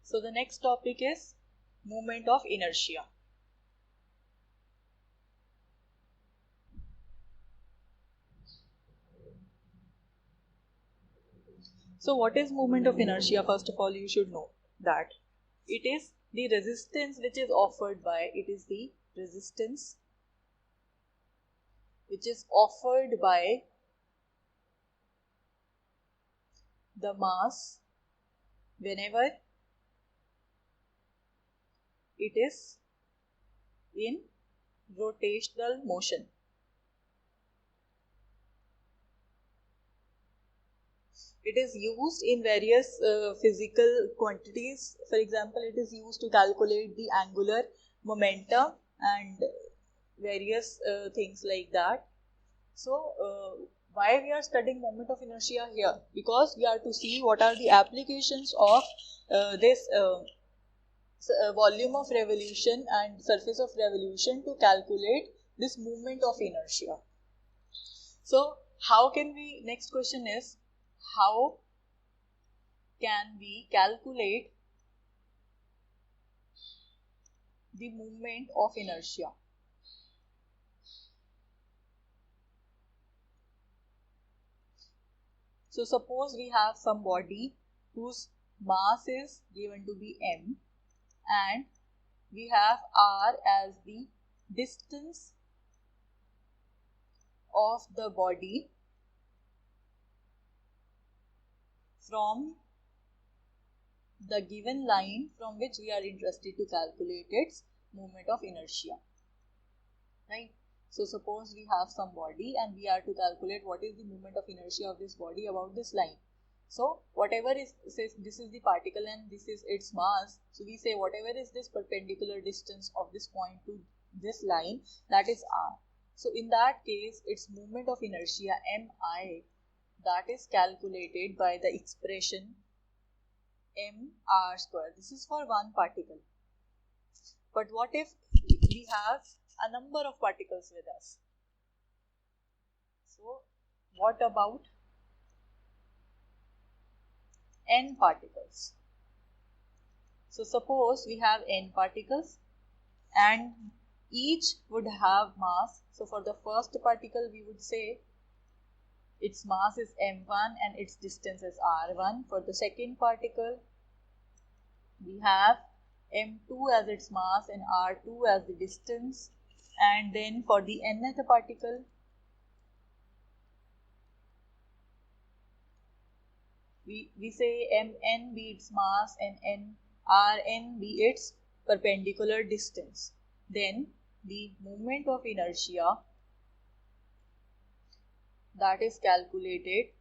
So the next topic is moment of inertia. So what is moment of inertia? First of all, you should know that it is the resistance which is offered by, it is the resistance which is offered by the mass whenever it is in rotational motion. It is used in various physical quantities. For example, it is used to calculate the angular momentum and various things like that. So, why we are studying moment of inertia here? Because we are to see what are the applications of this volume of revolution and surface of revolution to calculate this moment of inertia. So, how can we, next question is, how can we calculate the moment of inertia? So suppose we have some body whose mass is given to be m, and we have r as the distance of the body from the given line from which we are interested to calculate its moment of inertia, right? So suppose we have some body and we are to calculate what is the moment of inertia of this body about this line. So whatever is, says this is the particle and this is its mass, so we say whatever is this perpendicular distance of this point to this line, that is r. So in that case, its moment of inertia mi, that is calculated by the expression mr square. This is for one particle. But what if we have a number of particles with us? So what about n particles? So suppose we have n particles and each would have mass. So for the first particle we would say its mass is m1 and its distance is r1. For the second particle we have m2 as its mass and r2 as the distance, and then for the nth particle we say mn be its mass and rn be its perpendicular distance. Then the moment of inertia, that is calculated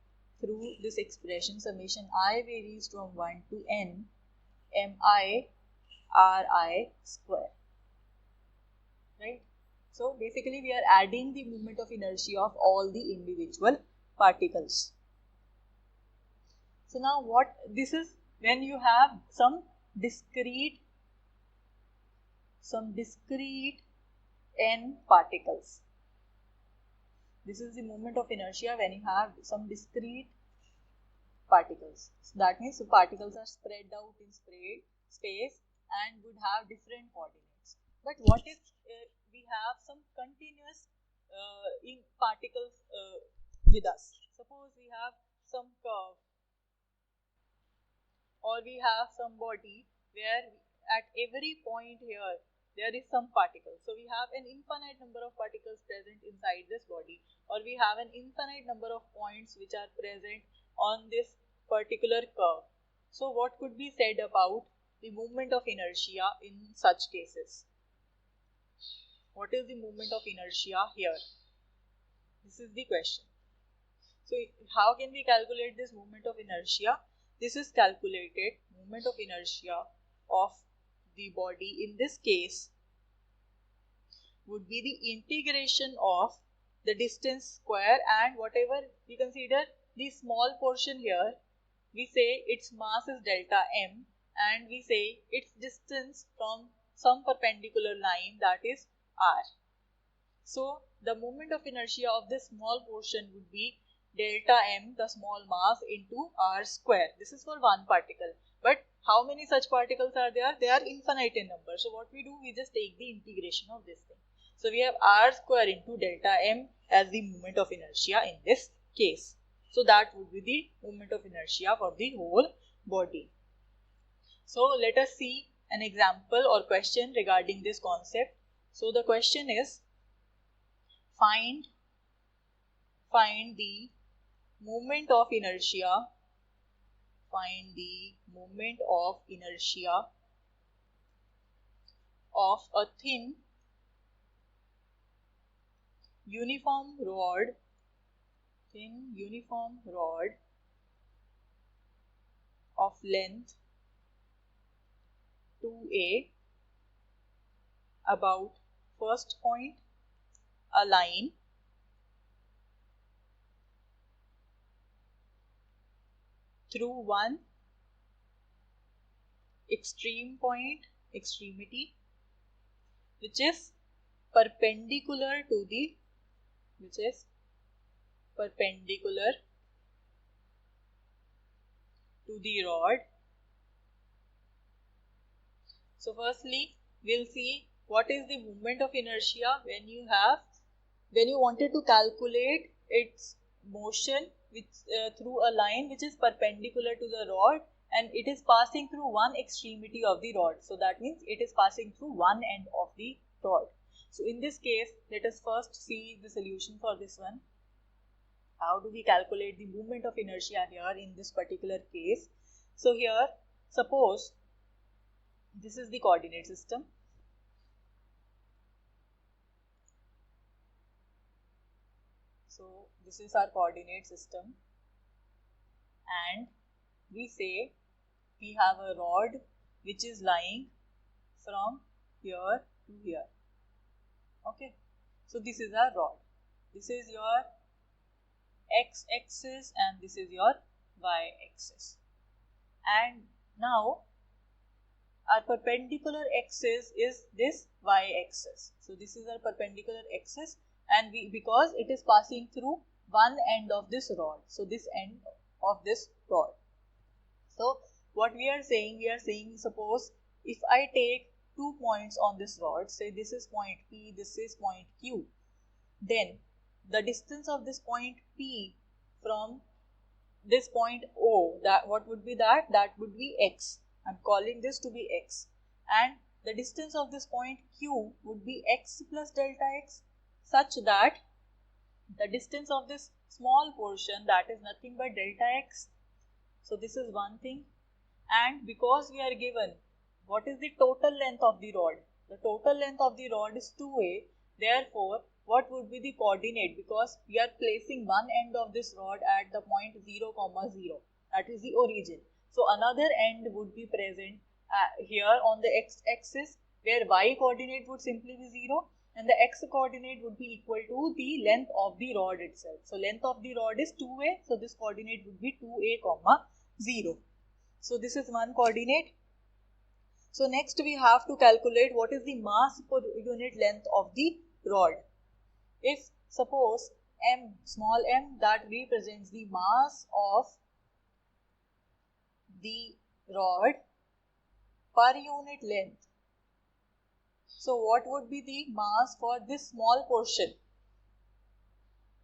through this expression summation I varies from 1 to n mi ri square, right? So basically we are adding the moment of inertia of all the individual particles. So now what this is, when you have some discrete n particles. This is the moment of inertia when you have some discrete particles. So that means the particles are spread out in space and would have different coordinates. But what if we have some continuous in particles with us? Suppose we have some curve, or we have some body where at every point here there is some particle. So we have an infinite number of particles present inside this body, or we have an infinite number of points which are present on this particular curve. So what could be said about the moment of inertia in such cases? What is the moment of inertia here? This is the question. So how can we calculate this moment of inertia? This is calculated moment of inertia of the body in this case would be the integration of the distance square and whatever we consider the small portion here, we say its mass is delta m and we say its distance from some perpendicular line, that is r. So the moment of inertia of this small portion would be delta m, the small mass, into r square. This is for one particle. But How many such particles are there? They are infinite in number. So what we do, we just take the integration of this thing. So we have r square into delta m as the moment of inertia in this case. So that would be the moment of inertia for the whole body. So let us see an example or question regarding this concept. So the question is, find the moment of inertia, find the moment of inertia of a thin uniform rod, of length 2a about first point, a line through one extreme point, extremity, which is perpendicular to the rod. So firstly, we'll see what is the moment of inertia when you wanted to calculate its motion through a line which is perpendicular to the rod, and it is passing through one extremity of the rod. So that means it is passing through one end of the rod. So in this case, let us first see the solution for this one. How do we calculate the moment of inertia here in this particular case? So here, suppose this is the coordinate system. So this is our coordinate system, and we say we have a rod which is lying from here to here. Okay, so this is our rod. This is your x-axis and this is your y-axis. And now our perpendicular axis is this y-axis. So this is our perpendicular axis, and because it is passing through one end of this rod. So this end of this rod. So what we are saying, suppose if I take 2 points on this rod, say this is point P, this is point Q, then the distance of this point P from this point O, that what would be that? That would be x. I'm calling this to be x. And the distance of this point Q would be x plus delta x, such that the distance of this small portion, that is nothing but delta x. So this is one thing. And because we are given what is the total length of the rod, the total length of the rod is 2a. Therefore, what would be the coordinate? Because we are placing one end of this rod at the point 0, 0, that is the origin. So another end would be present here on the x-axis, where y coordinate would simply be 0 and the x coordinate would be equal to the length of the rod itself. So length of the rod is 2a, so this coordinate would be 2a, 0. So this is one coordinate. So next we have to calculate what is the mass per unit length of the rod. If suppose m, small m, that represents the mass of the rod per unit length. So what would be the mass for this small portion?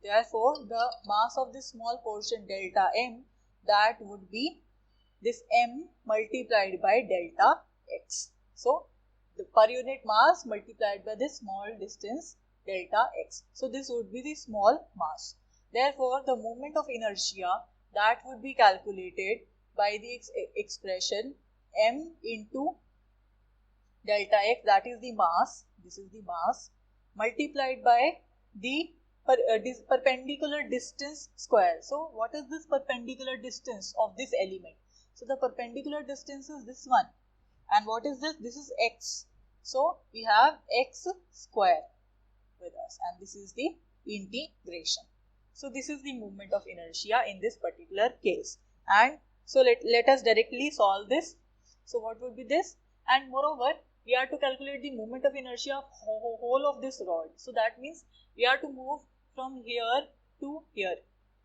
Therefore, the mass of this small portion delta m, that would be this m multiplied by delta x. So the per unit mass multiplied by this small distance delta x. So this would be the small mass. Therefore, the moment of inertia, that would be calculated by the expression m into delta x, that is the mass, this is the mass, multiplied by the perpendicular distance square. So what is this perpendicular distance of this element? So the perpendicular distance is this one. And what is this? This is x. So we have x square with us, and this is the integration. So this is the moment of inertia in this particular case. And so let us directly solve this. So what would be this? And moreover, we have to calculate the moment of inertia of whole of this rod. So that means we have to move from here to here.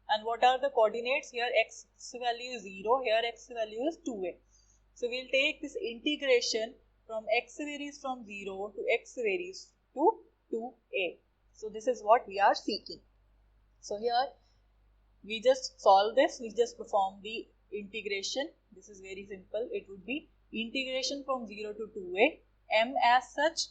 And what are the coordinates? Here x value is 0, here x value is 2a. So we'll take this integration from x varies from 0 to x varies to 2a. So this is what we are seeking. So here we just solve this, we just perform the integration. This is very simple. It would be integration from 0 to 2a, m as such,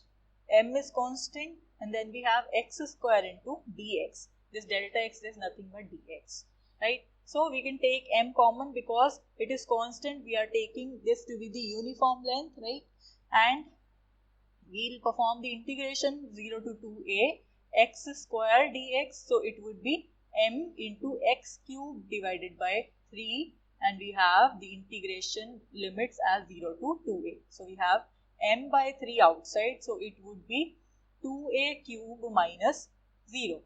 m is constant, and then we have x square into dx. This delta x is nothing but dx, right? So we can take m common because it is constant. We are taking this to be the uniform length, right? And we'll perform the integration 0 to 2a x square dx. So it would be m into x cube divided by 3, and we have the integration limits as 0 to 2a. So we have m by 3 outside, so it would be 2a cube minus 0.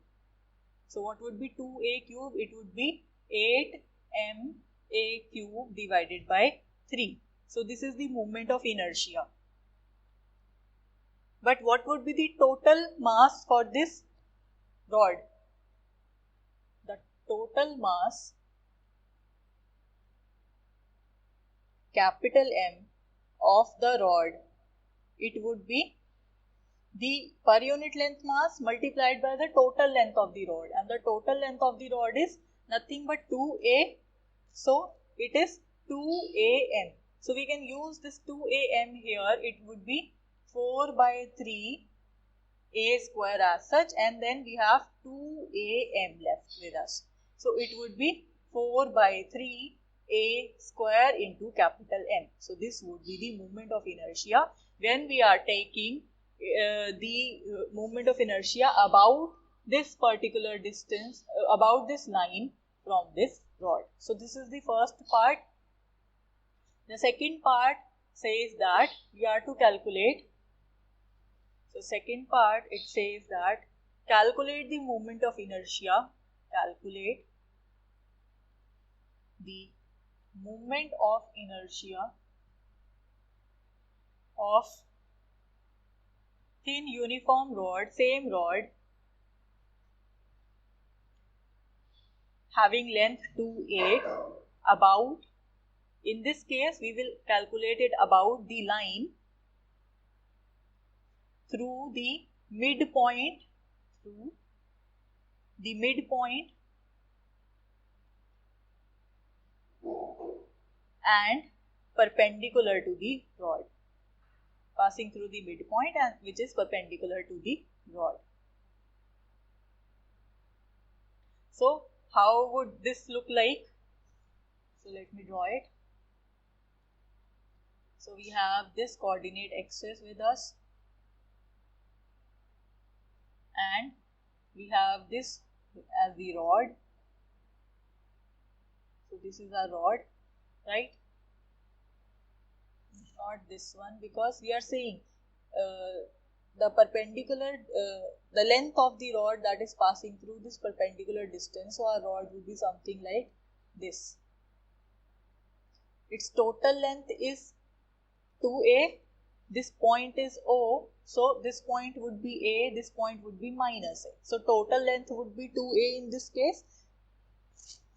So what would be 2a cube? It would be 8ma cube divided by 3. So this is the moment of inertia. But what would be the total mass for this rod? The total mass, capital M, of the rod, it would be the per unit length mass multiplied by the total length of the rod, and the total length of the rod is nothing but 2a, so it is 2am. So we can use this 2am here. It would be 4 by 3 a square as such, and then we have 2am left with us. So it would be 4 by 3 a square into capital M. So this would be the moment of inertia when we are taking the moment of inertia about this particular distance, about this line from this rod. So this is the first part. The second part says that we are to calculate. So second part, it says that calculate the moment of inertia, calculate the moment of inertia of thin uniform rod, same rod, having length 2a, about, in this case we will calculate it about the line through the midpoint, and perpendicular to the rod, passing through the midpoint and which is perpendicular to the rod. So how would this look like? So let me draw it. So we have this coordinate axis with us, and we have this as the rod. So this is our rod, right? Not this one, because we are saying the perpendicular, the length of the rod that is passing through this perpendicular distance. So our rod would be something like this. Its total length is 2a. This point is O, so this point would be A, this point would be minus A. So total length would be 2a in this case,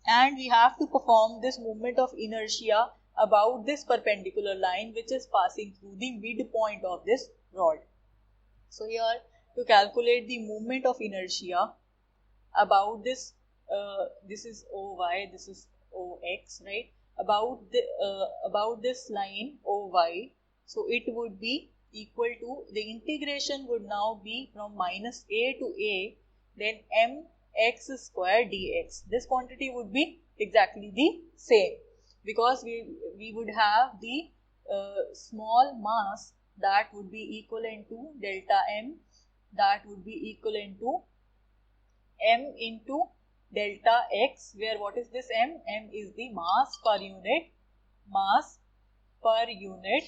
and we have to perform this moment of inertia about this perpendicular line which is passing through the midpoint of this rod. So here, to calculate the moment of inertia about this, this is OY, this is OX, right? About this line OY, so it would be equal to, the integration would now be from minus a to a, then mx square dx. This quantity would be exactly the same, because we would have the small mass that would be equivalent to delta m, that would be equivalent to m into delta x, where what is this m? M is the mass per unit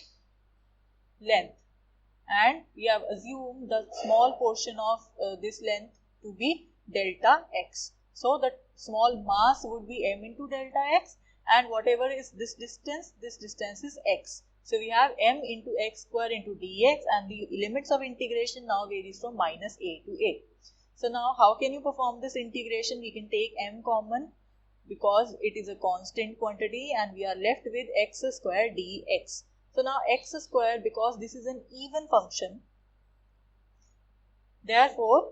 length, and we have assumed the small portion of this length to be delta x. So the small mass would be m into delta x, and whatever is this distance is x. So we have m into x square into dx, and the limits of integration now varies from minus a to a. So now how can you perform this integration? We can take m common. because it is a constant quantity, and we are left with x square dx. So now x square, because this is an even function, therefore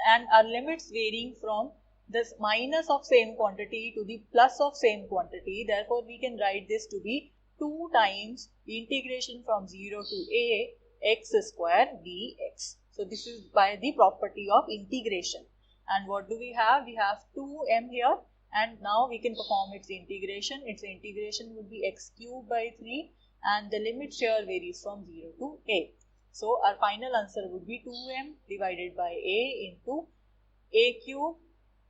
and our limits varying from this minus of same quantity to the plus of same quantity, therefore we can write this to be 2 times integration from 0 to a x square dx. So this is by the property of integration. And what do we have? We have 2m here, and now we can perform its integration. Its integration would be x cubed by 3, and the limit here varies from 0 to a. So our final answer would be 2m divided by a into a cube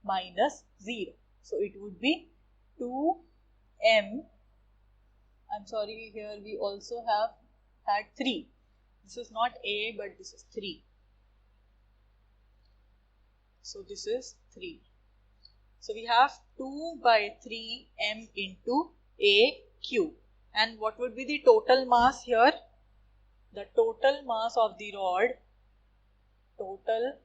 minus 0. So it would be 2m. I'm sorry, here we also have had 3. This is not a, but this is 3. So this is 3. So we have 2 by 3m into a cube. And what would be the total mass here? The total mass of the rod, total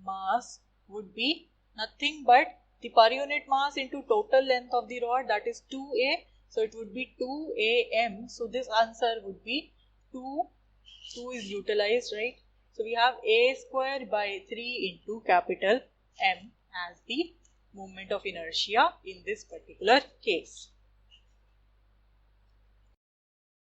mass would be nothing but the per unit mass into total length of the rod, that is 2a. So it would be 2am. So this answer would be 2 is utilized, right? So we have a square by 3 into capital M as the moment of inertia in this particular case.